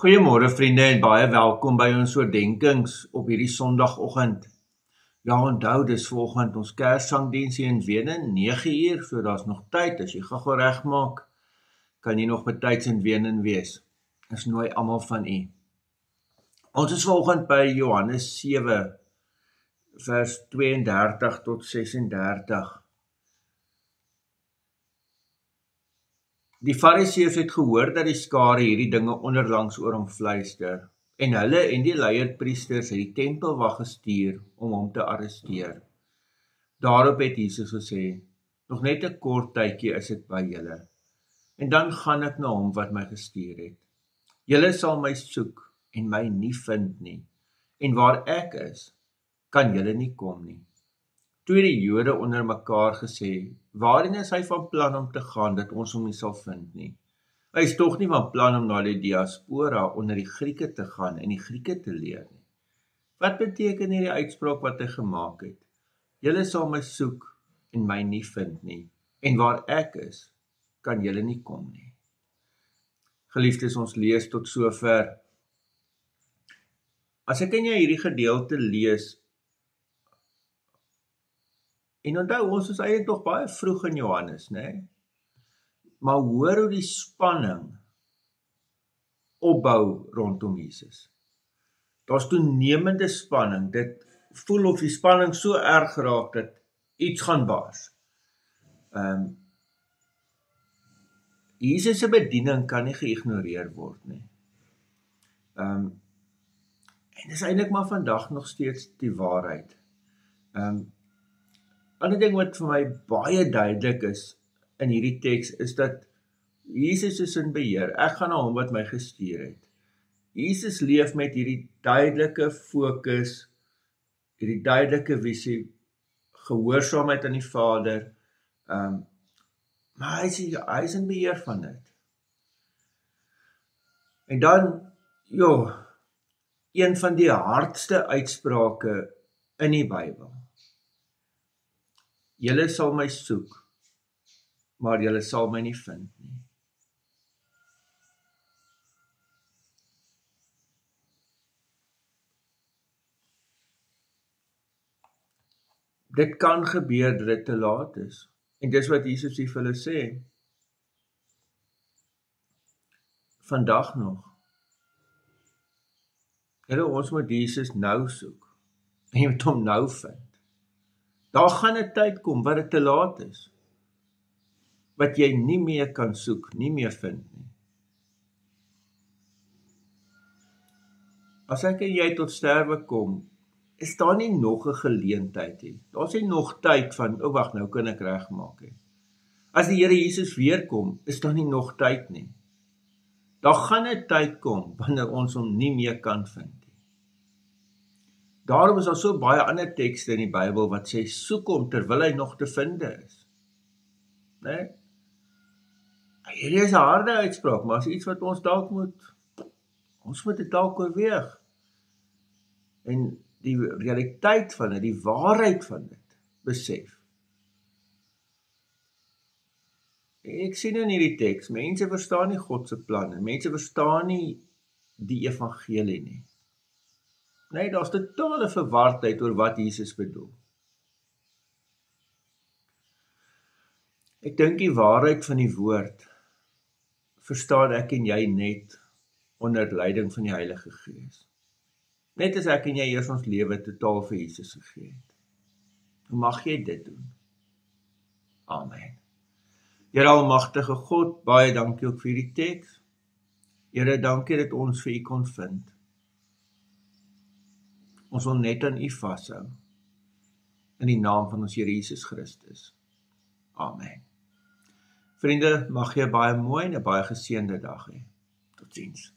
Goeiemôre vriende en baie welkom by ons oordenkings op hierdie Sondagoggend. Ja, onthou dis vanoggend ons Kerssangdiens hier in Wenen, 9uur, so daar's nog tyd. As jy gou regmaak, kan jy nog betyds in Wenen wees. Ons nooi almal van u. Ons is vanoggend by Johannes 7 vers 32 tot 36. Die Fariseërs het gehoor dat die skare hierdie dinge onderlangs oor hom fluister, en hulle en die leierpriesters het die tempelwag gestuur om hom te arresteer. Daarop het Jesus gesê, nog net 'n kort tydjie is ek by julle, en dan gaan ek na hom wat my gestuur het. Julle sal my soek en my nie vind nie, en waar ek is, kan julle nie kom nie. Toe het die Jode onder mekaar gesê, waarheen is hy van plan om te gaan, dat ons hom nie sal vind nie? Hy is tog nie van plan om na die diaspora onder die Grieke te gaan en die Grieke te leer nie. Wat beteken hierdie uitspraak wat hy gemaak het? Julle sal my soek en my nie vind nie, en waar ek is, kan julle nie kom nie. Geliefdes, ons lees tot sover. As ek en jy hierdie gedeelte lees, en onthou, ons is eintlik nog baie vroeg in Johannes, né? Maar hoor hoe die spanning opbou rondom Jesus. Daar's toenemende spanning, dit voel of die spanning so erg raak dat iets gaan bars. Jesus se bediening kan nie geïgnoreer word nie. En dis eintlik maar vandag nog steeds die waarheid. Ander ding wat vir my baie duidelik is in hierdie teks, is dat Jesus is in beheer. Ek gaan na hom wat my gestuur het. Jesus leef met hierdie duidelike fokus, hierdie duidelike visie, gehoorsaamheid aan die Vader, maar hy is in beheer van dit. En dan, een van die hardste uitsprake in die Bybel. Julle sal my soek, maar julle sal my nie vind nie. Dit kan gebeur dat dit te laat is. En dis wat Jesus vir hulle sê. Vandag nog. Ons moet Jesus nou soek. En jy moet hom nou vind. Daar gaan 'n tyd kom wat dit te laat is. Wat jy nie meer kan soek, nie meer vind nie. As ek en jy tot sterwe kom, is daar nie nog 'n geleentheid nie. Daar's nie nog tyd van, wag, nou kan ek regmaak nie. As die Here Jesus weer kom, is daar nie nog tyd nie. Daar gaan 'n tyd kom wanneer ons hom nie meer kan vind nie. Daarom is daar so baie ander tekste in die Bybel wat sê, soek hom terwyl hy nog te vind is. Né? Hierdie is 'n harde uitspraak, maar is iets wat ons dalk moet dit dalk oorweeg. En die realiteit van dit, die waarheid van dit, besef. Ek sien in hierdie teks, mense verstaan nie God se planne, mense verstaan nie die evangelie nie. Nee, daar's totale verwardheid oor wat Jesus bedoel. Ek dink die waarheid van die woord verstaan ek en jy net onder leiding van die Heilige Gees. Net as ek en jy eers ons lewe totaal vir Jesus gegee het. Hoe mag jy dit doen? Amen. Here almagtige God, baie dankie ook vir die teks. Here, dankie dat ons vir U kon vind. Ons wil net aan U vashou. In die naam van ons Here Jesus Christus. Amen. Vriende, mag jy baie mooi en 'n baie geseënde dag hê. Totsiens.